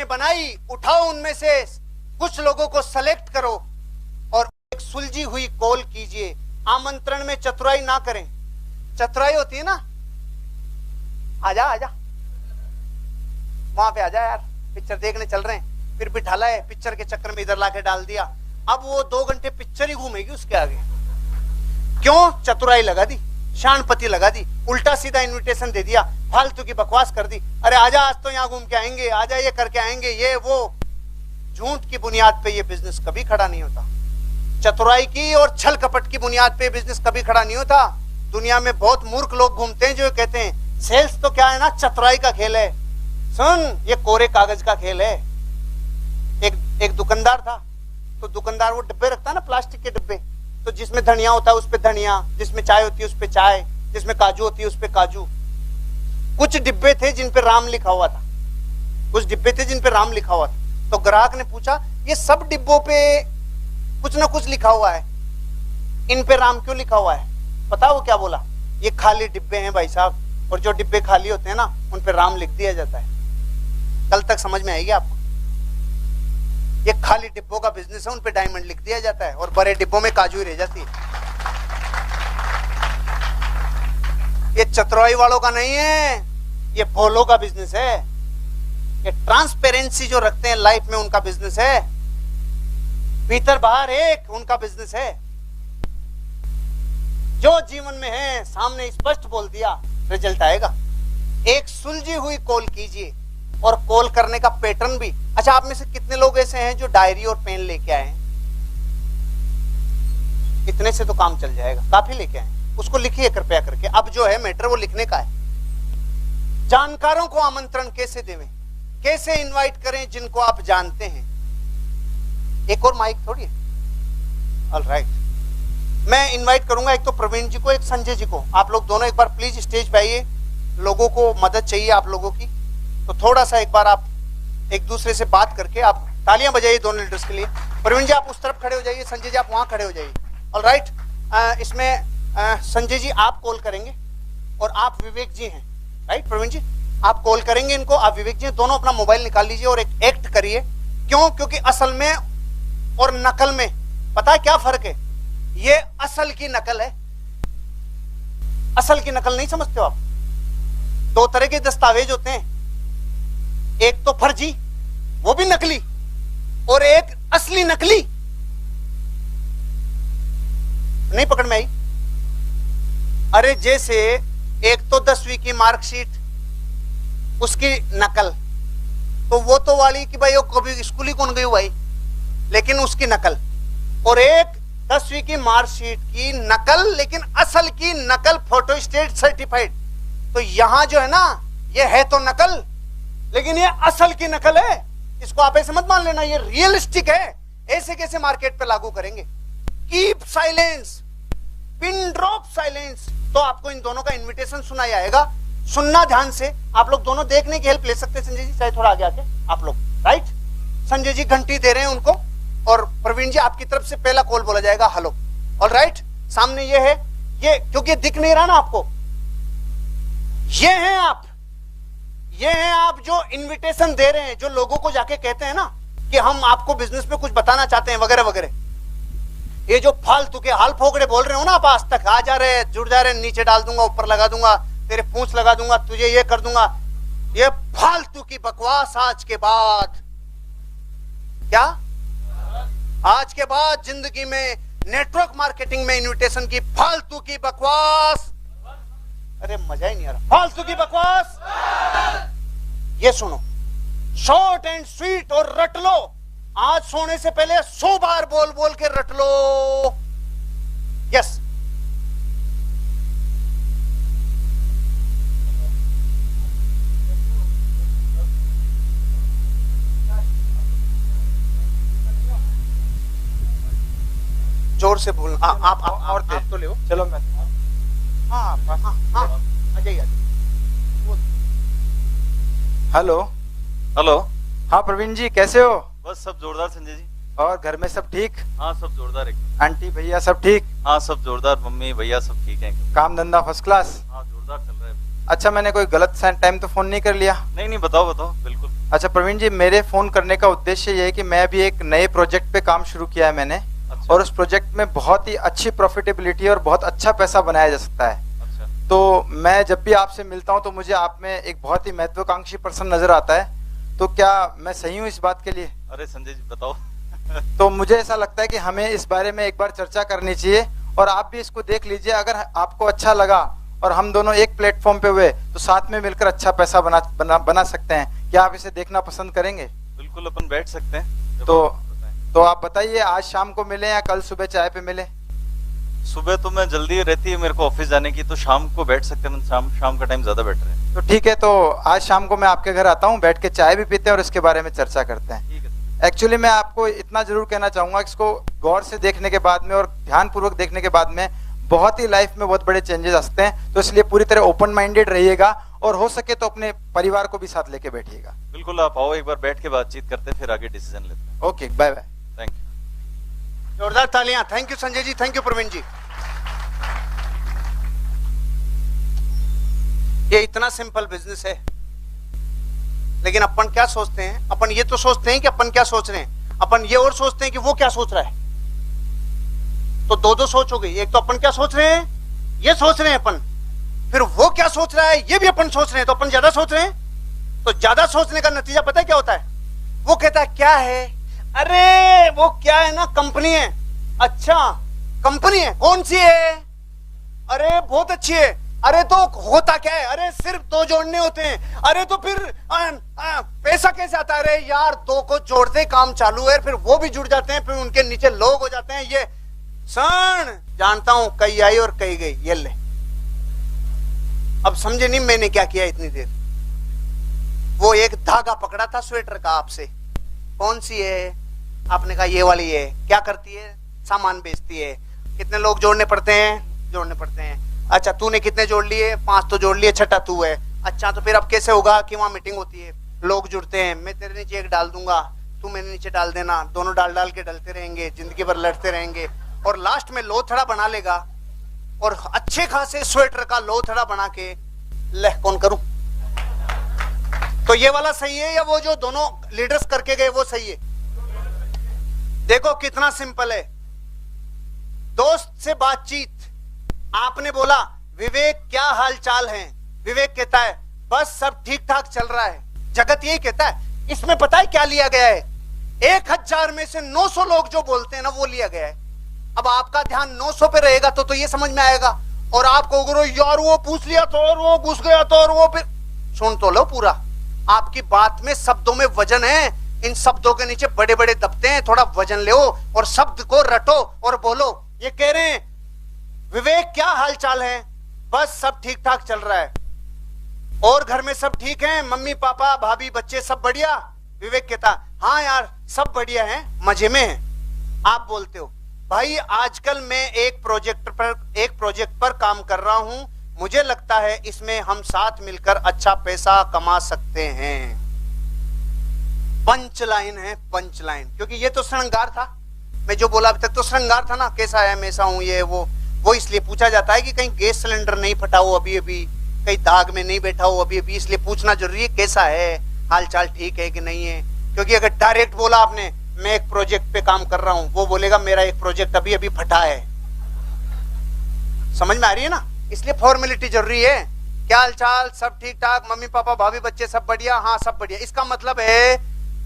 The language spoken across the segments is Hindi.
बनाई, उठाओ उनमें से कुछ लोगों को सेलेक्ट करो और एक सुलझी हुई कॉल कीजिए। आमंत्रण में चतुराई ना करें। चतुराई होती है ना, आजा आजा वहां पे आजा यार, पिक्चर देखने चल रहे हैं, फिर बिठाला है पिक्चर के चक्कर में इधर लाके डाल दिया। अब वो 2 घंटे पिक्चर ही घूमेगी उसके आगे। क्यों? चतुराई लगा दी, शानपति लगा दी, उल्टा सीधा इनविटेशन दे दिया, फालतू की बकवास कर दी। अरे आजा आज तो यहाँ घूम के आएंगे, आजा ये करके आएंगे, ये वो। झूठ की बुनियाद पे ये बिजनेस कभी खड़ा नहीं होता। चतुराई की और छल कपट की बुनियाद पे बिजनेस कभी खड़ा नहीं होता। दुनिया में बहुत मूर्ख लोग घूमते हैं जो कहते हैं सेल्स तो क्या है ना, चतुराई का खेल है। सुन, ये कोरे कागज का खेल है। एक दुकानदार था, तो दुकानदार वो डिब्बे रखता है ना, प्लास्टिक के डिब्बे, तो जिसमें धनिया होता है उस पे धनिया, जिसमें चाय होती है उस पे चाय, जिसमें काजू होती है उस पे काजू। कुछ डिब्बे थे जिन पे राम लिखा हुआ था, कुछ डिब्बे थे जिन पे राम लिखा हुआ था। तो ग्राहक ने पूछा ये सब डिब्बों पे कुछ ना कुछ लिखा हुआ है, इन पे राम क्यों लिखा हुआ है? पता वो क्या बोला? ये खाली डिब्बे हैं भाई साहब, और जो डिब्बे खाली होते हैं ना उन पे राम लिख दिया जाता है। कल तक समझ में आएगी आपको। ये खाली डिब्बों का बिजनेस है, उन पे डायमंड लिख दिया जाता है और बड़े डिब्बों में काजू ही रह जाती है। ये चतुराई वालों का नहीं है, ये भोलों का बिजनेस है। ये ट्रांसपेरेंसी जो रखते हैं लाइफ में उनका बिजनेस है। भीतर बाहर एक उनका बिजनेस है। जो जीवन में है सामने स्पष्ट बोल दिया, रिजल्ट आएगा। एक सुलझी हुई कॉल कीजिए, और कॉल करने का पैटर्न भी। अच्छा, आप में से कितने लोग ऐसे हैं जो डायरी और पेन लेके आए हैं? इतने से तो काम चल जाएगा। काफी लेके आए, उसको लिखिए कृपया करके। अब जो है मैटर वो लिखने का है। जानकारों को आमंत्रण कैसे देवें, कैसे इनवाइट करें जिनको आप जानते हैं। एक और माइक थोड़ी है। ऑलराइट, मैं इनवाइट करूंगा एक तो प्रवीण जी को, एक संजय जी को। आप लोग दोनों एक बार प्लीज स्टेज पे आइए। लोगों को मदद चाहिए आप लोगों की, तो थोड़ा सा एक बार आप एक दूसरे से बात करके आप तालियां बजाइए दोनों लीडर्स के लिए। प्रवीण जी आप उस तरफ खड़े हो जाइए, संजय जी आप वहां खड़े हो जाइए। ऑलराइट, इसमें संजय जी आप कॉल करेंगे और आप विवेक जी हैं, राइट? प्रवीण जी आप कॉल करेंगे इनको, आप विवेक जी दोनों अपना मोबाइल निकाल लीजिए और एक एक्ट करिए। क्यों? क्योंकि असल में और नकल में पता है क्या फर्क है? ये असल की नकल है। असल की नकल नहीं समझते हो आप? 2 तरह के दस्तावेज होते हैं, एक तो फर्जी, वो भी नकली, और एक असली नकली। नहीं पकड़ में आई? अरे जैसे एक तो 10वीं की मार्कशीट, उसकी नकल, तो वो तो वाली कि भाई वो कभी स्कूल ही कौन गई भाई, लेकिन उसकी नकल। और एक 10वीं की मार्कशीट की नकल, लेकिन असल की नकल, फोटोस्टेट सर्टिफाइड। तो यहां जो है ना, ये है तो नकल, लेकिन ये असल की नकल है। इसको आप ऐसे मत मान लेना ये रियलिस्टिक है। ऐसे कैसे मार्केट पे लागू करेंगे? Keep silence, pin drop silence. तो आपको इन दोनों का इनविटेशन सुनाई आएगा, सुनना ध्यान से। आप लोग दोनों देखने की हेल्प ले सकते हैं। संजय जी चाहे थोड़ा आगे आके आप लोग, राइट? संजय जी घंटी दे रहे हैं उनको, और प्रवीण जी आपकी तरफ से पहला कॉल बोला जाएगा, हेलो। ऑलराइट, सामने ये है, ये क्योंकि दिख नहीं रहा ना आपको, ये हैं आप, ये हैं आप जो इनविटेशन दे रहे हैं, जो लोगों को जाके कहते हैं ना कि हम आपको बिजनेस में कुछ बताना चाहते हैं वगैरह वगैरह। ये जो फालतू के हाल फोकड़े बोल रहे हो ना आप, आज तक आ जा रहे, जुड़ जा रहे, नीचे डाल दूंगा, ऊपर लगा दूंगा, तेरे पूंछ लगा दूंगा, तुझे ये कर दूंगा, ये फालतू की बकवास आज के बाद, क्या आज के बाद जिंदगी में नेटवर्क मार्केटिंग में इन्विटेशन की फालतू की बकवास, अरे मजा ही नहीं आ रहा, फालतू की बकवास। ये सुनो, शॉर्ट एंड स्वीट और रट लो। आज सोने से पहले 100 बार बोल बोल के रट लो। यस, जोर से बोलना। आप तो ले, चलो मैं, हाँ आ जाइए। Hello hello. हाँ प्रवीण जी कैसे हो? बस सब जोरदार संजय जी। और घर में सब ठीक? हाँ सब जोरदार एकदम। आंटी भैया सब ठीक? हाँ सब जोरदार, मम्मी भैया सब ठीक हैं। काम धंधा फर्स्ट क्लास? हाँ जोरदार चल रहा है। अच्छा, मैंने कोई गलत टाइम तो फोन नहीं कर लिया? नहीं बताओ बिल्कुल। अच्छा प्रवीण जी, मेरे फोन करने का उद्देश्य ये है कि मैं अभी एक नए प्रोजेक्ट पे काम शुरू किया है मैंने। अच्छा। और उस प्रोजेक्ट में बहुत ही अच्छी प्रॉफिटेबिलिटी और बहुत अच्छा पैसा बनाया जा सकता है। अच्छा। तो मैं जब भी आपसे मिलता हूँ तो मुझे आप में एक बहुत ही महत्वाकांक्षी पर्सन नजर आता है। तो क्या मैं सही हूँ इस बात के लिए? अरे संजय जी बताओ। तो मुझे ऐसा लगता है कि हमें इस बारे में एक बार चर्चा करनी चाहिए और आप भी इसको देख लीजिए। अगर आपको अच्छा लगा और हम दोनों एक प्लेटफॉर्म पे हुए तो साथ में मिलकर अच्छा पैसा बना सकते हैं। क्या आप इसे देखना पसंद करेंगे? बिल्कुल, अपन बैठ सकते हैं। तो आप बताइए, आज शाम को मिले या कल सुबह चाय पे मिले? सुबह तो मैं जल्दी रहती है मेरे को ऑफिस जाने की, तो शाम को बैठ सकते हैं। शाम का टाइम ज्यादा बेटर है। तो ठीक है, तो आज शाम को मैं आपके घर आता हूँ, बैठ के चाय भी पीते हैं और इसके बारे में चर्चा करते हैं। ठीक है। एक्चुअली मैं आपको इतना जरूर कहना चाहूंगा, इसको गौर से देखने के बाद में और ध्यानपूर्वक देखने के बाद में बहुत ही लाइफ में बहुत बड़े चेंजेस आ सकते हैं। तो इसलिए पूरी तरह ओपन माइंडेड रहिएगा और हो सके तो अपने परिवार को भी साथ लेके बैठिएगा। बिल्कुल, आप आओ, एक बार बैठ के बातचीत करते हैं, फिर आगे डिसीजन लेते हैं। Okay, bye bye. Thank you. जोरदार तालियां। Thank you Sanjay ji, thank you Praveen ji. ये इतना सिंपल बिजनेस है, लेकिन अपन क्या सोचते हैं? अपन ये तो सोचते हैं कि अपन क्या सोच रहे हैं, अपन ये और सोचते हैं कि वो क्या सोच रहा है। तो दो सोच हो गई। एक तो अपन क्या सोच रहे हैं, ये सोच रहे हैं अपन, फिर वो क्या सोच रहा है ये भी अपन सोच रहे हैं। तो अपन ज्यादा सोच रहे हैं। तो ज्यादा सोचने का नतीजा पता है क्या होता है? वो कहता है क्या है, अरे वो क्या है ना, कंपनी है। अच्छा कंपनी है, कौन सी है? अरे बहुत अच्छी है। अरे तो होता क्या है? अरे सिर्फ दो जोड़ने होते हैं। अरे तो फिर पैसा कैसे आता है? अरे यार दो को जोड़ते काम चालू है, फिर वो भी जुड़ जाते हैं, फिर उनके नीचे लोग हो जाते हैं। ये सण जानता हूं, कई आई और कई गई। ये ले, अब समझे नहीं मैंने क्या किया इतनी देर? वो एक धागा पकड़ा था स्वेटर का आपसे, कौन सी है? आपने कहा ये वाली है। क्या करती है? सामान बेचती है। कितने लोग जोड़ने पड़ते हैं? जोड़ने पड़ते हैं। अच्छा तूने कितने जोड़ लिए? 5 तो जोड़ लिए, छठा तू है। अच्छा तो फिर अब कैसे होगा कि वहां मीटिंग होती है, लोग जुड़ते हैं, मैं तेरे नीचे एक डाल दूंगा, तू मेरे नीचे डाल देना, दोनों डाल डाल के डलते रहेंगे, जिंदगी भर लड़ते रहेंगे और लास्ट में लोथड़ा बना लेगा और अच्छे खासे स्वेटर का लोथड़ा बना के ले कौन करूं? तो ये वाला सही है या वो जो दोनों लीडर्स करके गए वो सही है? देखो कितना सिंपल है। दोस्त से बातचीत, आपने बोला विवेक क्या हाल चाल है? विवेक कहता है बस सब ठीक ठाक चल रहा है। जगत यही कहता है। इसमें पता है क्या लिया गया है? 1000 में से 900 लोग जो बोलते हैं ना वो लिया गया है। अब आपका ध्यान 900 पे रहेगा तो ये समझ में आएगा। और आप कहोगे यार वो पूछ लिया तो और वो घुस गया तो और वो, फिर सुन तो लो पूरा। आपकी बात में शब्दों में वजन है, इन शब्दों के नीचे बड़े बड़े दबते हैं। थोड़ा वजन लो और शब्द को रटो और बोलो। ये कह रहे हैं विवेक क्या हाल चाल है? बस सब ठीक ठाक चल रहा है। और घर में सब ठीक हैं? मम्मी पापा भाभी बच्चे सब बढ़िया? विवेक कहता हाँ यार सब बढ़िया है, मजे में है। आप बोलते हो भाई आजकल मैं एक प्रोजेक्ट पर काम कर रहा हूं, मुझे लगता है इसमें हम साथ मिलकर अच्छा पैसा कमा सकते हैं। पंच लाइन है, पंच लाइन। क्योंकि ये तो श्रृंगार था, मैं जो बोला अभी तक तो श्रृंगार था ना, कैसा है मैं ऐसा हूं ये वो इसलिए पूछा जाता है कि कहीं गैस सिलेंडर नहीं फटा हो अभी अभी, कहीं दाग में नहीं बैठा हो अभी अभी, इसलिए पूछना जरूरी है कैसा है, हाल चाल ठीक है कि नहीं है। क्योंकि अगर डायरेक्ट बोला आपने मैं एक प्रोजेक्ट पे काम कर रहा हूं, वो बोलेगा मेरा एक प्रोजेक्ट अभी अभी फटा है। समझ में आ रही है ना? इसलिए फॉर्मेलिटी जरूरी है। क्या हाल चाल? सब ठीक ठाक, मम्मी पापा भाभी बच्चे सब बढ़िया? हाँ सब बढ़िया। इसका मतलब है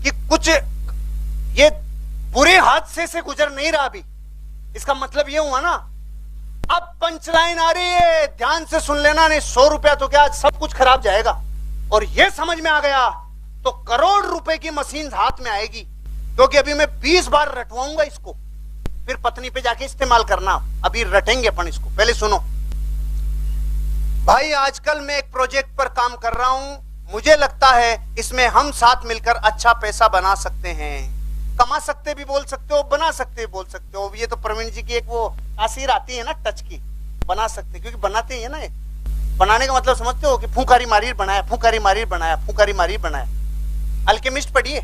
कि कुछ ये बुरे हादसे से गुजर नहीं रहा अभी। इसका मतलब ये हुआ ना। अब पंचलाइन आ रही है, ध्यान से सुन लेना, नहीं 100 रुपया तो क्या सब कुछ खराब जाएगा। और ये समझ में आ गया तो करोड़ रुपए की मशीन हाथ में आएगी। क्योंकि अभी मैं 20 बार रटवाऊंगा इसको, फिर पत्नी पे जाके इस्तेमाल करना। अभी रटेंगे अपन इसको, पहले सुनो। भाई आजकल मैं एक प्रोजेक्ट पर काम कर रहा हूं, मुझे लगता है इसमें हम साथ मिलकर अच्छा पैसा बना सकते हैं। कमा सकते भी बोल सकते हो, बना सकते भी बोल सकते हो। ये तो प्रवीण जी की एक वो तासीर आती है ना टच की, बना सकते, क्योंकि बनाते ही है ना। ये बनाने का मतलब समझते हो कि फूंकारी मारी बनाया, फूंकारी मारी बनाया, फूंकारी मारी बनाया। अल्केमिस्ट पढ़िए,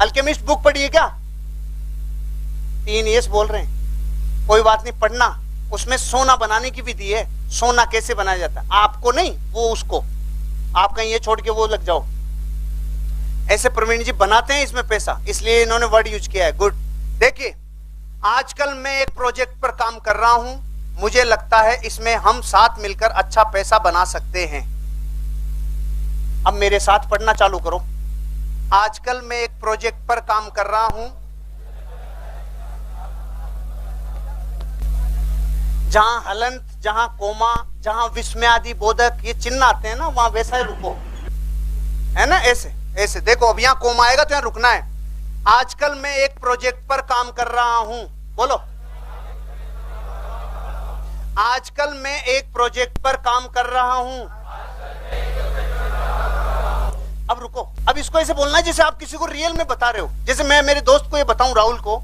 अल्केमिस्ट बुक पढ़िए क्या? 3 यस बोल रहे हैं, कोई बात नहीं पढ़ना। उसमें सोना बनाने की विधि है, सोना कैसे बनाया जाता है। आपको नहीं, वो उसको। आप कहीं ये छोड़ के वो लग जाओ। ऐसे प्रवीण जी बनाते हैं इसमें पैसा, इसलिए इन्होंने वर्ड यूज किया है। गुड। देखिए आजकल मैं एक प्रोजेक्ट पर काम कर रहा हूं, मुझे लगता है इसमें हम साथ मिलकर अच्छा पैसा बना सकते हैं। अब मेरे साथ पढ़ना चालू करो। आजकल मैं एक प्रोजेक्ट पर काम कर रहा हूं, जहां हलंत, जहां कोमा, जहां विस्मयादि बोधक ये चिन्ह आते हैं ना, वहां वैसा ही रुको, है ना, ऐसे ऐसे। देखो अब यहां कोमा आएगा तो यहां रुकना है। आजकल मैं एक प्रोजेक्ट पर काम कर रहा हूं, बोलो। आजकल मैं एक प्रोजेक्ट पर काम कर रहा हूं। अब रुको, अब इसको ऐसे बोलना है जैसे आप किसी को रियल में बता रहे हो। जैसे मैं मेरे दोस्त को ये बताऊं, राहुल को,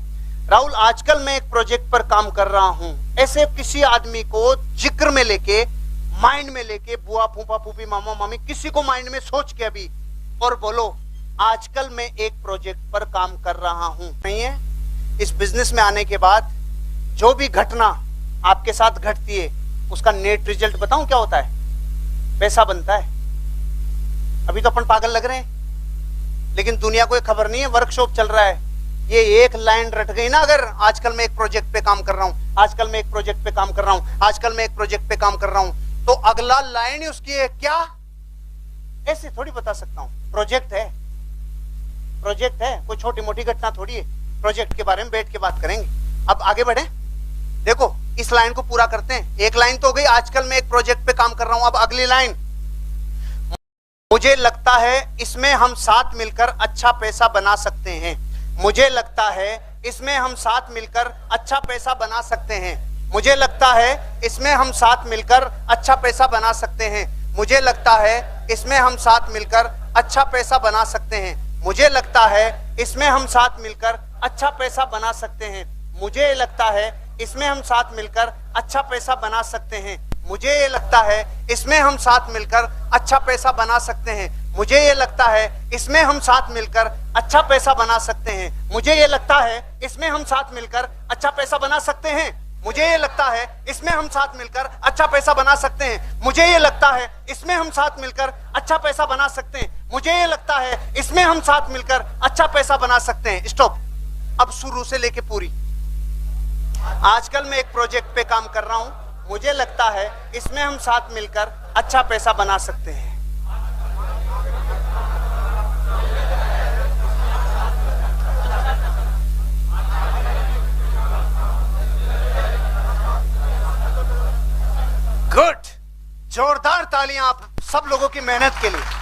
राहुल आजकल मैं एक प्रोजेक्ट पर काम कर रहा हूं। ऐसे किसी आदमी को जिक्र में लेके, माइंड में लेके, बुआ फूफा फूफी मामा मामी किसी को माइंड में सोच के अभी और बोलो आजकल मैं एक प्रोजेक्ट पर काम कर रहा हूं। नहीं है, इस बिजनेस में आने के बाद जो भी घटना आपके साथ घटती है उसका नेट रिजल्ट बताऊं क्या होता है? पैसा बनता है। अभी तो अपन पागल लग रहे हैं, लेकिन दुनिया को ये खबर नहीं है वर्कशॉप चल रहा है। ये एक लाइन रट गई ना, अगर आजकल मैं एक प्रोजेक्ट पे काम कर रहा हूं, आजकल मैं एक प्रोजेक्ट पे काम कर रहा हूं, आजकल मैं एक प्रोजेक्ट पे काम कर रहा हूं, तो अगला लाइन ही उसकी है क्या? ऐसे थोड़ी बता सकता हूं। प्रोजेक्ट है, प्रोजेक्ट है, कोई छोटी मोटी घटना थोड़ी है। प्रोजेक्ट के बारे में बैठ के बात करेंगे। अब आगे बढ़े, देखो इस लाइन को पूरा करते हैं। एक लाइन तो हो गई, आजकल मैं एक प्रोजेक्ट पे काम कर रहा हूं। अब अगली लाइन, मुझे लगता है इसमें हम साथ मिलकर अच्छा पैसा बना सकते हैं। मुझे लगता है इसमें हम साथ मिलकर अच्छा पैसा बना सकते हैं। मुझे लगता है इसमें हम साथ मिलकर अच्छा पैसा बना सकते हैं। मुझे लगता है इसमें हम साथ मिलकर अच्छा पैसा बना सकते हैं। मुझे लगता है इसमें हम साथ मिलकर अच्छा पैसा बना सकते हैं। मुझे लगता है इसमें हम साथ मिलकर अच्छा पैसा बना सकते हैं। मुझे ये लगता है इसमें हम साथ मिलकर अच्छा पैसा बना सकते हैं। मुझे ये लगता है इसमें हम साथ मिलकर अच्छा पैसा बना सकते हैं। मुझे ये लगता है इसमें हम साथ मिलकर अच्छा पैसा बना सकते हैं। मुझे ये लगता है इसमें हम साथ मिलकर अच्छा पैसा बना सकते हैं। मुझे ये लगता है इसमें हम साथ मिलकर अच्छा पैसा बना सकते हैं। मुझे ये लगता है इसमें हम साथ मिलकर अच्छा पैसा बना सकते हैं। स्टॉप। अब शुरू से लेके पूरी। आजकल मैं एक प्रोजेक्ट पे काम कर रहा हूं, मुझे लगता है इसमें हम साथ मिलकर अच्छा पैसा बना सकते हैं। गुड, जोरदार तालियां आप सब लोगों की मेहनत के लिए।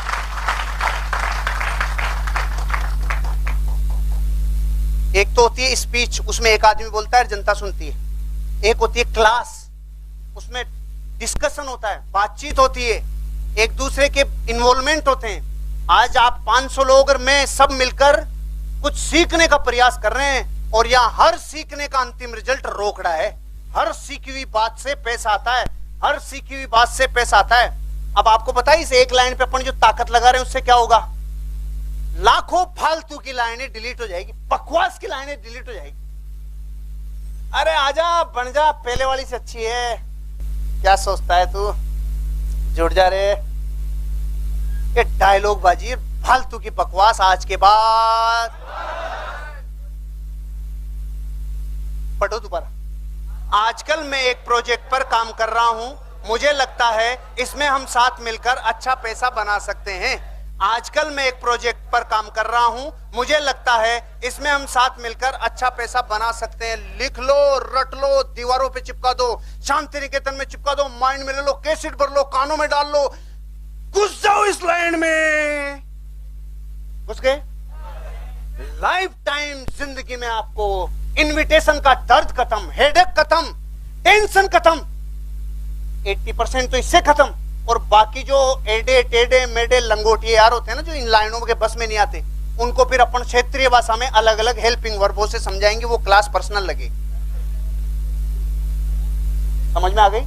एक तो होती है स्पीच, उसमें एक आदमी बोलता है जनता सुनती है। एक होती है क्लास, उसमें डिस्कशन होता है, बातचीत होती है, एक दूसरे के इन्वॉल्वमेंट होते हैं। आज आप 500 लोग और मैं सब मिलकर कुछ सीखने का प्रयास कर रहे हैं, और यहां हर सीखने का अंतिम रिजल्ट रोकड़ा है। हर सीखी हुई बात से पैसा आता है, हर सीखी हुई बात से पैसा आता है। अब आपको पता है इस एक लाइन पे अपन जो ताकत लगा रहे हैं उससे क्या होगा? लाखों फालतू की लाइनें डिलीट हो जाएगी, बकवास की लाइनें डिलीट हो जाएगी। अरे आजा बन जा, पहले वाली से अच्छी है। क्या सोचता है तू? जुड़ जा रे। ये डायलॉग बाजी, फालतू की बकवास आज के बाद। पढ़ो दोबारा। आजकल मैं एक प्रोजेक्ट पर काम कर रहा हूं, मुझे लगता है इसमें हम साथ मिलकर अच्छा पैसा बना सकते हैं। आजकल मैं एक प्रोजेक्ट पर काम कर रहा हूं, मुझे लगता है इसमें हम साथ मिलकर अच्छा पैसा बना सकते हैं। लिख लो, रट लो, दीवारों पे चिपका दो, शांति निकेतन में चिपका दो, माइंड में ले लो, कैसेट भर लो, कानों में डाल लो, घुस जाओ इस लाइन में। घुस गए? लाइफ टाइम जिंदगी में आपको इनविटेशन का दर्द खत्म, हेडेक खत्म, टेंशन खत्म, 80% तो इससे खत्म। और बाकी जो एडे टेढ़े मेढ़े लंगोटिए यार होते हैं ना, जो इन लाइनों के बस में नहीं आते, उनको फिर अपन क्षेत्रीय भाषा में अलग अलग हेल्पिंग वर्बों से समझाएंगे, वो क्लास पर्सनल लगे। समझ में आ गई?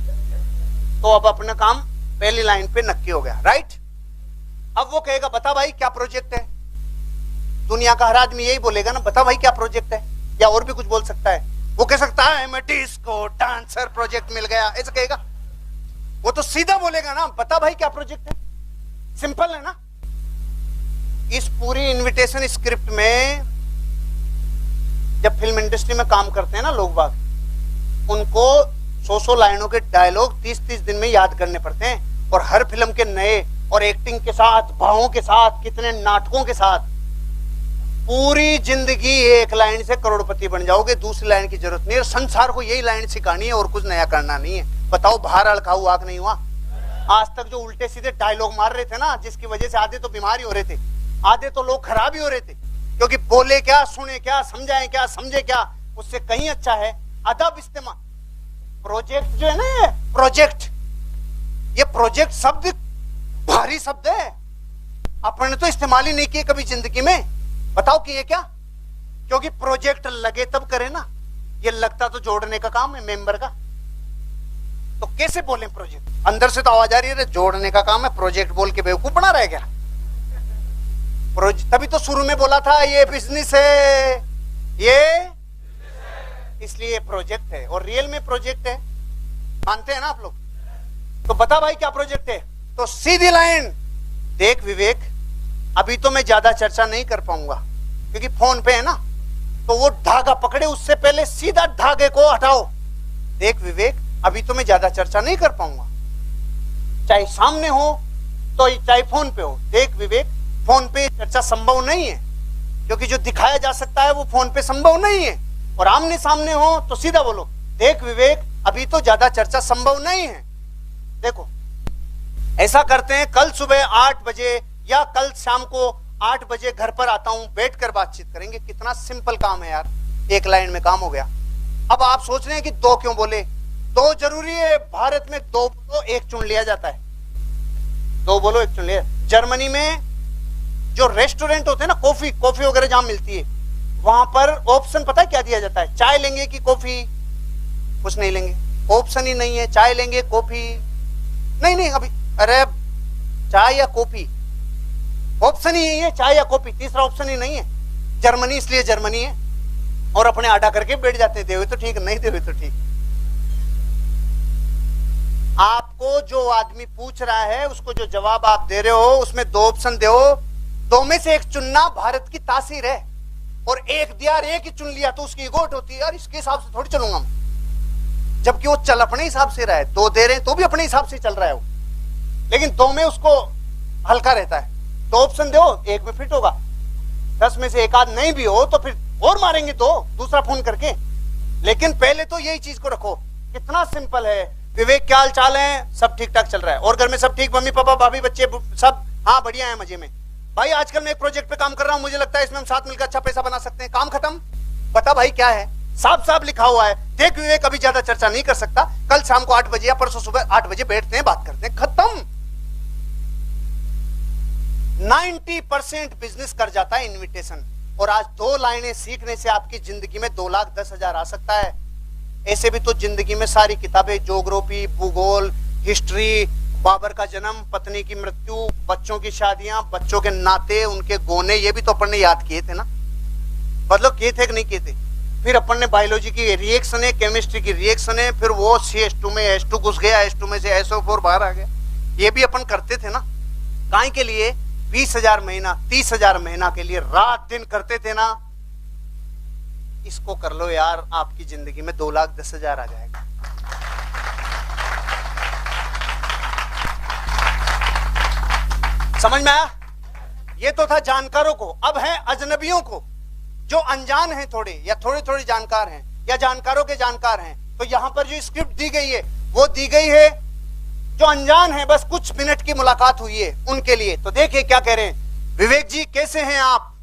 तो अब अपना काम पहली लाइन पे नक्की हो गया, राइट? अब वो कहेगा बता भाई क्या प्रोजेक्ट है। दुनिया का हर आदमी यही बोलेगा ना, बता भाई क्या प्रोजेक्ट है, या और भी कुछ बोल सकता है। वो कह सकता है मैं डिस्को डांसर प्रोजेक्ट मिल गया, ऐसा कहेगा? वो तो सीधा बोलेगा ना, बता भाई क्या प्रोजेक्ट है। सिंपल है ना? इस पूरी इनविटेशन स्क्रिप्ट में जब फिल्म इंडस्ट्री में काम करते हैं ना लोग बाग, उनको 100 लाइनों के डायलॉग 30 दिन में याद करने पड़ते हैं, और हर फिल्म के नए और एक्टिंग के साथ, भावों के साथ, कितने नाटकों के साथ। पूरी जिंदगी एक लाइन से करोड़पति बन जाओगे, दूसरी लाइन की जरूरत नहीं है। संसार को यही लाइन सिखानी है और कुछ नया करना नहीं है। बताओ बाहर अड़का हुआ कि नहीं हुआ? आज तक जो उल्टे सीधे डायलॉग मार रहे थे ना, जिसकी वजह से आधे तो बीमार ही हो रहे थे, आधे तो लोग खराब ही हो रहे थे, क्योंकि बोले क्या, सुने क्या, समझाए क्या, समझे क्या, उससे कहीं अच्छा है अदब इस्तेमाल। प्रोजेक्ट जो है ना, ये प्रोजेक्ट शब्द भारी शब्द है, अपने तो इस्तेमाल ही नहीं किए कभी जिंदगी में। बताओ कि ये क्या? क्योंकि प्रोजेक्ट लगे तब करे ना, ये लगता तो जोड़ने का काम है मेंबर का, तो कैसे बोले प्रोजेक्ट? अंदर से तो आवाज आ रही है जोड़ने का काम है, प्रोजेक्ट बोल के बेवकूफ बना रहे क्या? तभी तो शुरू में बोला था ये बिजनेस है, ये इसलिए प्रोजेक्ट है, और रियल में प्रोजेक्ट है। मानते हैं ना आप लोग? तो बता भाई क्या प्रोजेक्ट है? तो सीधी लाइन, देख विवेक, अभी तो मैं ज्यादा चर्चा नहीं कर पाऊंगा क्योंकि फोन पे है ना, तो वो धागा पकड़े, उससे पहले सीधा धागे को हटाओ। देख विवेक, अभी तो मैं ज्यादा चर्चा नहीं कर पाऊंगा, चाहे सामने हो तो चाहे फोन पे हो। देख विवेक, फोन पे चर्चा संभव नहीं है, क्योंकि जो दिखाया जा सकता है वो फोन पे संभव नहीं है, और आमने सामने हो तो सीधा बोलो, देख विवेक, अभी तो ज्यादा चर्चा संभव नहीं है। देखो, ऐसा करते हैं, कल सुबह 8 बजे या कल शाम को 8 बजे घर पर आता हूं, बैठकर बातचीत करेंगे। कितना सिंपल काम है यार, एक लाइन में काम हो गया। अब आप सोच रहे हैं कि 2 क्यों बोले? 2 जरूरी है भारत में, 2 बोलो 1 चुन लिया जाता है, 2 बोलो 1 चुन लिया। जर्मनी में जो रेस्टोरेंट होते हैं ना, कॉफी वगैरह जहां मिलती है, वहां पर ऑप्शन पता है क्या दिया जाता है? चाय लेंगे कि कॉफी? कुछ नहीं लेंगे, ऑप्शन ही नहीं है। चाय लेंगे, कॉफी नहीं, अभी अरे चाय या कॉफी, ऑप्शन ही है चाय या कॉफी, तीसरा ऑप्शन ही नहीं है। जर्मनी इसलिए जर्मनी है, और अपने आडा करके बैठ जाते हैं, देवे तो ठीक, नहीं देवे तो ठीक। आपको जो आदमी पूछ रहा है, उसको जो जवाब आप दे रहे हो, उसमें 2 ऑप्शन दो, 2 में से 1 चुनना भारत की तासीर है। और 1 दिया, 1 ही चुन लिया तो उसकी गोट होती है, यार इसके हिसाब से थोड़ी चलूंगा मैं, जबकि वो चल अपने हिसाब से रहा है। 2 दे रहे हैं तो भी अपने हिसाब से चल रहा है वो, लेकिन 2 में उसको हल्का रहता है। 2 ऑप्शन दो, 1 में फिट होगा, 10 में से 1 आध नहीं भी हो तो फिर और मारेंगे 2, दूसरा फोन करके। लेकिन पहले तो यही चीज को रखो। कितना सिंपल है। विवेक, क्या हाल चाल है? सब ठीक ठाक चल रहा है, और घर में सब ठीक? मम्मी पापा भाभी बच्चे सब? हाँ बढ़िया है, मजे में। भाई आजकल मैं एक प्रोजेक्ट पे काम कर रहा हूं, मुझे लगता है इसमें हम साथ मिलकर अच्छा पैसा बना सकते हैं। काम खत्म। बता भाई क्या है? साफ साफ लिखा हुआ है, देख विवेक, अभी ज्यादा चर्चा नहीं कर सकता, कल शाम को 8 बजे या परसों सुबह 8 बजे बैठते हैं, बात करते हैं, खत्म। 90% बिजनेस कर जाता है इनविटेशन। और आज 2 लाइनें सीखने से आपकी जिंदगी में 2,10,000 आ सकता है। ऐसे भी तो जिंदगी में सारी किताबें, ज्योग्राफी, भूगोल, हिस्ट्री, बाबर का जन्म, पत्नी की मृत्यु, बच्चों की शादियां, बच्चों के नाते, उनके गोने, ये भी तो अपन ने याद किए थे ना, मतलब किए थे कि नहीं किए थे। फिर अपन ने बायोलॉजी की रिएक्शन है, केमिस्ट्री की रिएक्शन है, फिर वो CH2 में H2 घुस गया, H2 में से SO4 बाहर आ गया, ये भी अपन करते थे ना। काय के लिए? 20,000 महीना, 30,000 महीना के लिए रात दिन करते थे ना। इसको कर लो यार, आपकी जिंदगी में 2,10,000 आ जाएगा। समझ में आया? ये तो था जानकारों को। अब है अजनबियों को, जो अनजान हैं थोड़े या थोड़े जानकार हैं, या जानकारों के जानकार हैं। तो यहां पर जो स्क्रिप्ट दी गई है वो दी गई है जो अनजान है, बस कुछ मिनट की मुलाकात हुई है उनके लिए। तो देखिए क्या कह रहे हैं। विवेक जी कैसे हैं आप?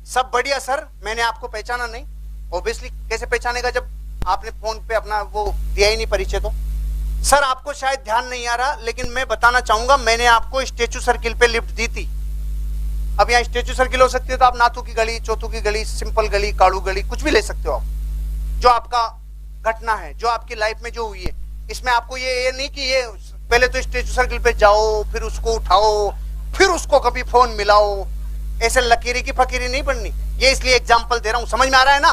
सब बढ़िया सर, मैंने आपको पहचाना नहीं। ऑब्वियसली कैसे पहचानेगा जब आपने फोन पे अपना वो दिया ही नहीं परिचय। तो सर आपको शायद ध्यान नहीं आ रहा, लेकिन मैं बताना चाहूंगा, मैंने आपको स्टेचू सर्किल पे लिफ्ट दी थी। अब यहाँ स्टेचू सर्किल हो सकती है तो आप नाथू की गली, चौथू की गली, सिंपल गली, काड़ू गली, कुछ भी ले सकते हो आप। जो आपका घटना है, जो आपकी लाइफ में जो हुई है, इसमें आपको ये नहीं कि ये पहले तो स्टेचू सर्किल पे जाओ, फिर उसको उठाओ, फिर उसको कभी फोन मिलाओ, ऐसे लकीरी की फकीरी नहीं बननी। ये इसलिए एग्जाम्पल दे रहा हूं, समझ में आ रहा है ना?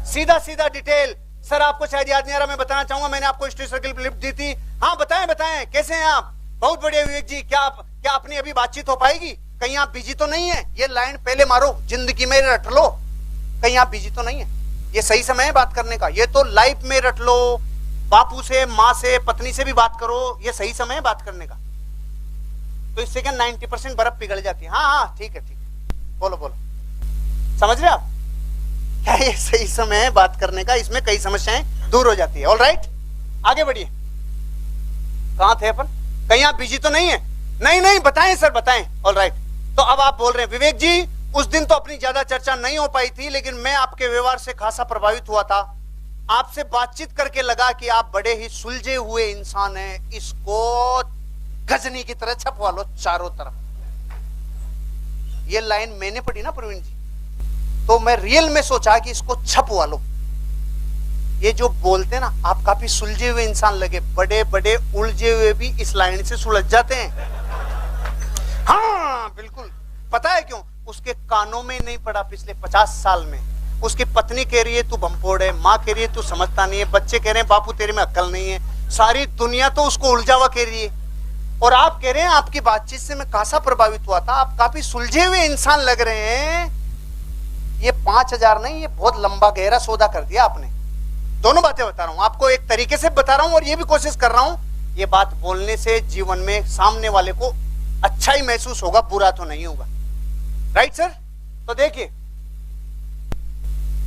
सीधा सीधा डिटेल। सर आपको शायद याद नहीं आ रहा, मैं बताना चाहूंगा, मैंने आपको स्टेचू सर्किल पे लिफ्ट दी थी। हाँ बताएं बताएं, कैसे हैं आप? बहुत बढ़िया विवेक जी, क्या अपनी अभी बातचीत हो पाएगी? कहीं आप बिजी तो नहीं है? ये लाइन पहले मारो, जिंदगी में रट लो, कहीं आप बिजी तो नहीं है? ये सही समय है बात करने का? ये तो लाइफ में रट लो, बापू से, माँ से, पत्नी से भी बात करो, ये सही समय है बात करने का। तो इससे क्या 90% बर्फ पिघल जाती है। हाँ हाँ ठीक है ठीक है, बोलो बोलो, समझ रहे आप? क्या ये सही समय है बात करने का? इसमें कई समस्याएं दूर हो जाती है। ऑल राइट, आगे बढ़िए। कहां थे अपन? कहीं आप बिजी तो नहीं है? नहीं नहीं, बताएं सर बताएं। ऑल राइट, तो अब आप बोल रहे हैं विवेक जी उस दिन तो अपनी ज्यादा चर्चा नहीं हो पाई थी, लेकिन मैं आपके व्यवहार से खासा प्रभावित हुआ था। आपसे बातचीत करके लगा कि आप बड़े ही सुलझे हुए इंसान हैं। इसको गजनी की तरह छपवा लो चारों तरफ। ये लाइन मैंने पढ़ी ना प्रवीण जी, तो मैं रियल में सोचा कि इसको छपवा लो। ये जो बोलते हैं ना आप काफी सुलझे हुए इंसान लगे, बड़े बड़े उलझे हुए भी इस लाइन से सुलझ जाते हैं। हाँ बिल्कुल, पता है क्यों? उसके कानों में नहीं पड़ा पिछले 50 साल में। उसकी पत्नी कह रही है तू भंपोड़ है, माँ कह रही है तू समझता नहीं है, बच्चे कह रहे हैं बापू तेरे में अक्ल नहीं है, सारी दुनिया तो उसको उलझा हुआ कह रही है। और आप कह रहे हैं आपकी बातचीत से मैं खासा प्रभावित हुआ था, आप काफी सुलझे हुए इंसान लग रहे हैं। ये 5000 नहीं, ये बहुत लंबा गहरा सौदा कर दिया आपने। दोनों बातें बता रहा हूं आपको, एक तरीके से बता रहा हूं और ये भी कोशिश कर रहा हूं ये बात बोलने से जीवन में सामने वाले को अच्छा ही महसूस होगा, बुरा तो नहीं होगा। Right sir? तो देखिए,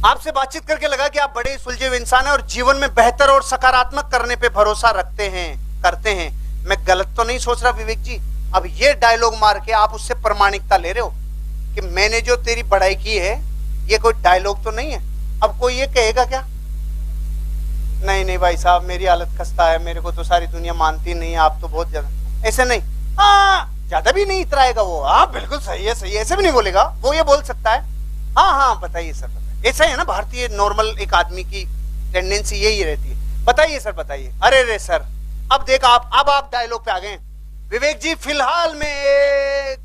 आपसे बातचीत करके लगा कि आप बड़े सुलझे हुए इंसान हैं और जीवन में बेहतर और सकारात्मक करने पे भरोसा रखते हैं, करते हैं। मैं गलत तो नहीं सोच रहा विवेक जी? अब ये डायलॉग मार के आप उससे प्रमाणिकता ले रहे हो कि मैंने जो तेरी बड़ाई की है ये कोई डायलॉग तो नहीं है। अब कोई ये कहेगा क्या? नहीं नहीं भाई साहब मेरी हालत खस्ता है, मेरे को तो सारी दुनिया मानती नहीं है, आप तो बहुत ज्यादा। ऐसे नहीं, हाँ ज्यादा भी नहीं इतराएगा वो। हाँ बिल्कुल सही है सही है, ऐसे भी नहीं बोलेगा वो, ये बोल सकता है हाँ हाँ बताइए सर बताइए। ऐसा ही है ना, भारतीय नॉर्मल एक आदमी की टेंडेंसी यही रहती है। बताइए सर बताइए। अरे रे सर, अब देखा आप, अब आप डायलॉग पे आ गए विवेक जी। फिलहाल में एक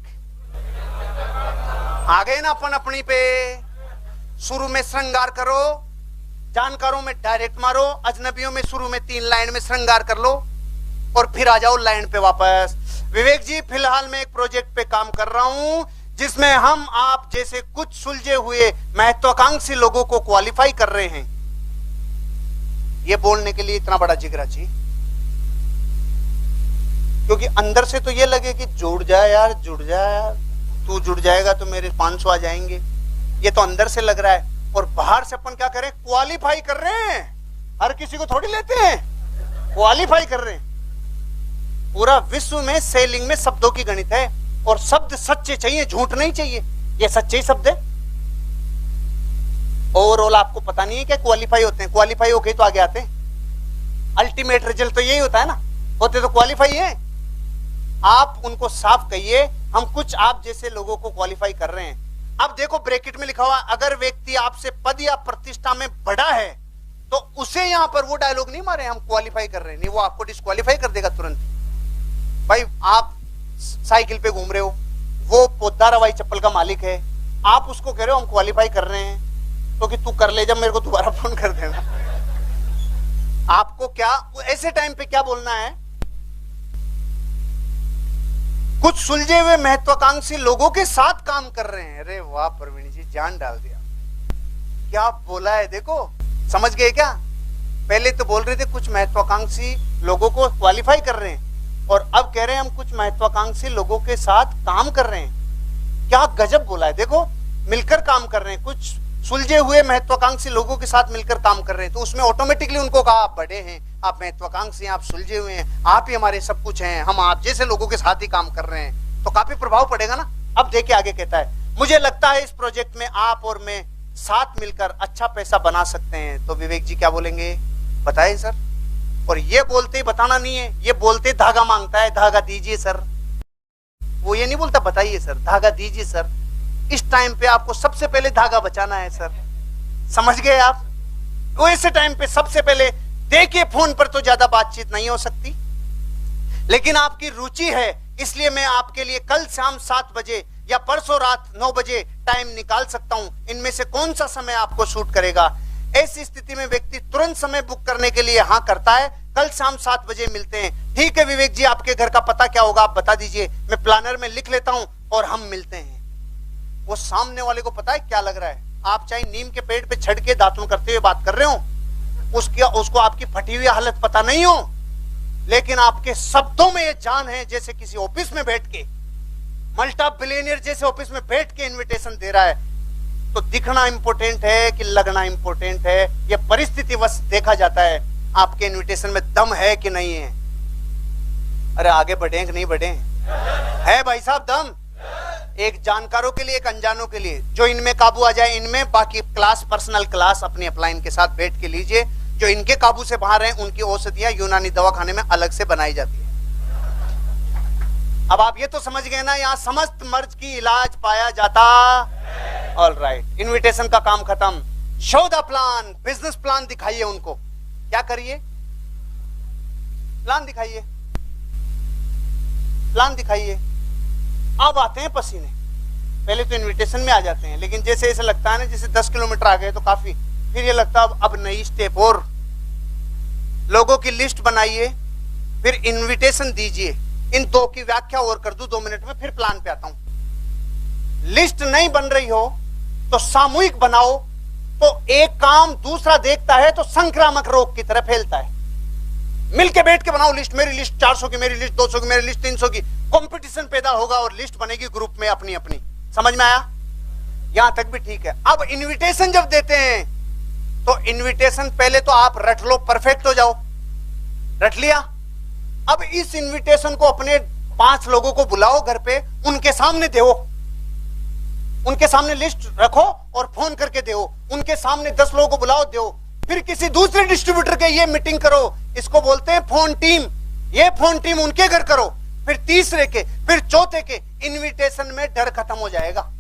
आ गए ना अपन अपनी पे। शुरू में श्रृंगार करो, जानकारों में डायरेक्ट मारो, अजनबियों में शुरू में 3 लाइन में श्रृंगार कर लो और फिर आ जाओ लाइन पे वापस। विवेक जी फिलहाल मैं एक प्रोजेक्ट पे काम कर रहा हूं जिसमें हम आप जैसे कुछ सुलझे हुए महत्वाकांक्षी लोगों को क्वालिफाई कर रहे हैं। ये बोलने के लिए इतना बड़ा जिगरा चाहिए, क्योंकि अंदर से तो ये लगे कि जुड़ जाए यार, जुड़ जाए यार, तू जुड़ जाएगा तो मेरे 500 आ जाएंगे। ये तो अंदर से लग रहा है, और बाहर से अपन क्या करें? क्वालिफाई कर रहे हैं। हर किसी को थोड़ी लेते हैं, क्वालिफाई कर रहे हैं। पूरा विश्व में सेलिंग में शब्दों की गणित है, और शब्द सच्चे चाहिए, झूठ नहीं चाहिए। ये सच्चे शब्द है। ओवरऑल आपको पता नहीं है क्या क्वालिफाई होते हैं? क्वालिफाई हो गए तो आगे आते हैं। अल्टीमेट रिजल्ट तो यही होता है ना, होते तो क्वालिफाई है। आप उनको साफ कहिए हम कुछ आप जैसे लोगों को क्वालिफाई कर रहे हैं। अब देखो ब्रैकेट में लिखा हुआ, अगर व्यक्ति आपसे पद या प्रतिष्ठा में बड़ा है तो उसे यहां पर वो डायलॉग नहीं मारे हम क्वालिफाई कर रहे हैं, नहीं वो आपको डिस्क्वालीफाई कर देगा तुरंत। भाई आप साइकिल पे घूम रहे हो, वो पोद्दार हवाई चप्पल का मालिक है, आप उसको कह रहे हो हम क्वालिफाई कर रहे हैं, तो कि तू कर ले, जब मेरे को दोबारा फोन कर देना। आपको क्या ऐसे टाइम पे क्या बोलना है? कुछ सुलझे हुए महत्वाकांक्षी लोगों के साथ काम कर रहे हैं। अरे वाह प्रवीण जी, जान डाल दिया। क्या बोला है देखो, समझ गए क्या? पहले तो बोल रहे थे कुछ महत्वाकांक्षी लोगों को क्वालिफाई कर रहे हैं, और अब कह रहे हैं हम कुछ महत्वाकांक्षी लोगों के साथ काम कर रहे हैं। क्या गजब बोला है देखो, मिलकर काम कर रहे हैं, कुछ सुलझे हुए महत्वाकांक्षी लोगों के साथ मिलकर काम कर रहे हैं। तो उसमें ऑटोमेटिकली उनको कहा आप बड़े हैं, आप महत्वाकांक्षी हैं, आप सुलझे हुए हैं, आप ही हमारे सब कुछ हैं, हम आप जैसे लोगों के साथ ही काम कर रहे हैं, तो काफी प्रभाव पड़ेगा ना। अब देखिए आगे कहता है, मुझे लगता है इस प्रोजेक्ट में आप और मैं साथ मिलकर अच्छा पैसा बना सकते हैं। तो विवेक जी क्या बोलेंगे बताएं सर? और ये बोलते ही बताना नहीं है, ये बोलते धागा मांगता है, धागा दीजिए सर। वो ये नहीं बोलता बताइए सर, धागा दीजिए सर। इस टाइम पे आपको सबसे पहले धागा बचाना है सर, समझ गए आप? वो ऐसे टाइम पे सबसे पहले देखिए, फोन पर तो ज्यादा बातचीत नहीं हो सकती, लेकिन आपकी रुचि है, इसलिए मैं आपके लिए कल शाम 7 बजे या परसों रात 9 बजे टाइम निकाल सकता हूं। इनमें से कौन सा समय आपको सूट करेगा? ऐसी स्थिति में व्यक्ति तुरंत समय बुक करने के लिए हाँ करता है। कल शाम 7 बजे मिलते हैं। ठीक है विवेक जी, आपके घर का पता क्या होगा आप बता दीजिए, मैं प्लानर में लिख लेता हूं, और हम मिलते हैं, वो सामने वाले को पता है क्या लग रहा है? आप चाहे नीम के पेड़ पे छड़ के दातुन करते हुए बात कर रहे हो, उसको आपकी फटी हुई हालत पता नहीं हो, लेकिन आपके शब्दों में ये जान है। जैसे किसी ऑफिस में बैठ के, मल्टी बिलियनियर जैसे ऑफिस में बैठ के इनविटेशन दे रहा है, तो दिखना इंपॉर्टेंट है कि लगना इंपॉर्टेंट है? ये परिस्थिति बस देखा जाता है आपके इनविटेशन में दम है कि नहीं है। अरे आगे बढ़े कि नहीं बढ़े? है भाई साहब दम? एक जानकारों के लिए, एक अनजानों के लिए। जो इनमें काबू आ जाए इनमें, बाकी क्लास, पर्सनल क्लास अपनी अपलाइन के साथ बैठ के लीजिए। जो इनके काबू से बाहर हैं उनकी औषधियां यूनानी दवाखाने में अलग से बनाई जाती है। अब आप ये तो समझ गए ना, यहाँ समस्त मर्ज की इलाज पाया जाता। ऑल राइट, इन्विटेशन का काम खत्म। Show the plan, business plan दिखाइए उनको। क्या करिए? प्लान दिखाइए, प्लान दिखाइए। अब आते हैं पसीने। पहले तो इनविटेशन में आ जाते हैं, लेकिन जैसे ऐसा लगता है ना जैसे 10 किलोमीटर आ गए तो काफी, फिर ये लगता है अब नई स्टेप और। लोगों की लिस्ट बनाइए, फिर इनविटेशन दीजिए। इन दो की व्याख्या और कर दूं 2 मिनट में, फिर प्लान पे आता हूं। लिस्ट नहीं बन रही हो तो सामूहिक बनाओ, तो एक काम दूसरा देखता है तो संक्रामक रोग की तरह फैलता है। मिलके बैठ के बनाओ लिस्ट, मेरी लिस्ट 400 की, मेरी लिस्ट 200 की, मेरी लिस्ट 300 की। कंपटीशन पैदा होगा और लिस्ट बनेगी ग्रुप में अपनी अपनी। समझ में आया? यहां तक भी ठीक है। अब इनविटेशन जब देते हैं तो इनविटेशन पहले तो आप रट लो, परफेक्ट हो जाओ। रट लिया? अब इस इनविटेशन को अपने 5 लोगों को बुलाओ घर पे, उनके सामने दो, उनके सामने लिस्ट रखो और फोन करके दो। उनके सामने 10 लोगों को बुलाओ, दो। फिर किसी दूसरे डिस्ट्रीब्यूटर के ये मीटिंग करो, इसको बोलते हैं फोन टीम। ये फोन टीम उनके घर करो, फिर तीसरे के, फिर चौथे के। इनविटेशन में डर खत्म हो जाएगा।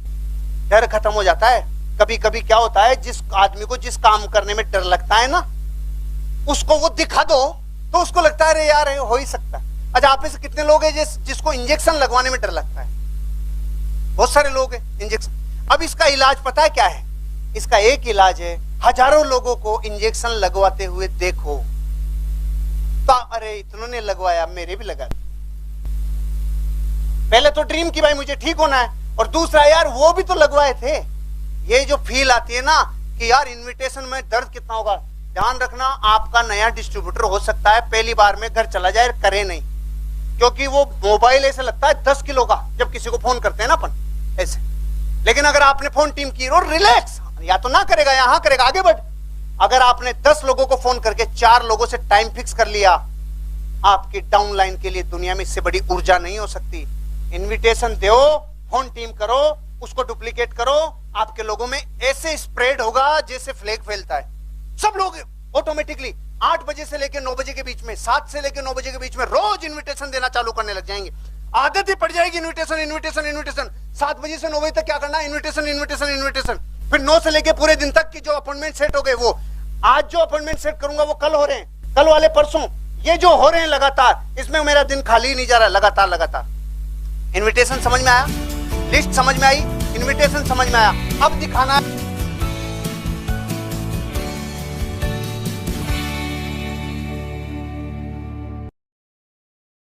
डर खत्म हो जाता है। कभी कभी क्या होता है, जिस आदमी को जिस काम करने में डर लगता है ना, उसको वो दिखा दो तो उसको लगता है अरे यार हो ही सकता है। अच्छा, आप में से कितने लोग हैं जिसको इंजेक्शन लगवाने में डर लगता है? बहुत सारे लोग हैं इंजेक्शन। अब इसका इलाज पता है क्या है? इसका एक इलाज है, हजारों लोगों को इंजेक्शन लगवाते हुए देखो तो अरे इतनों ने लगवाया, मेरे भी लगा। पहले तो ड्रीम की भाई मुझे ठीक होना है, और दूसरा यार वो भी तो लगवाए थे। ये जो फील आती है ना कि यार इनविटेशन में दर्द कितना होगा। ध्यान रखना, आपका नया डिस्ट्रीब्यूटर हो सकता है पहली बार में घर चला जाए, करे नहीं, क्योंकि वो मोबाइल ऐसे लगता है 10 किलो का जब किसी को फोन करते हैं ना अपन ऐसे। लेकिन अगर आपने फोन टीम की और रिलैक्स, या तो ना करेगा यहां करेगा, आगे बढ़। अगर आपने 10 लोगों को फोन करके 4 लोगों से टाइम फिक्स कर लिया, आपकी डाउनलाइन के लिए दुनिया में इससे बड़ी ऊर्जा नहीं हो सकती। इनविटेशन दो, फोन टीम करो, उसको डुप्लीकेट करो, आपके लोगों में ऐसे स्प्रेड होगा जैसे फ्लैग फैलता है। सब लोग ऑटोमेटिकली 8 बजे से लेकर 9 बजे के बीच में, 7 से लेकर 9 बजे के बीच में रोज इनविटेशन देना चालू करने लग जाएंगे। आदत ही पड़ जाएगी इनविटेशन इनविटेशन इनविटेशन। 7 बजे से 9 बजे तक क्या करना? Invitation invitation invitation. फिर 9 से लेकर पूरे दिन तक की जो अपॉइंटमेंट सेट हो गए, वो आज जो अपॉइंटमेंट सेट करूंगा वो कल हो रहे हैं, कल वाले परसों, ये जो हो रहे हैं लगातार, इसमें मेरा दिन खाली नहीं जा रहा, लगातार लगातार। इनविटेशन समझ में आया? लिस्ट समझ में आई? इनविटेशन समझ में आया? अब दिखाना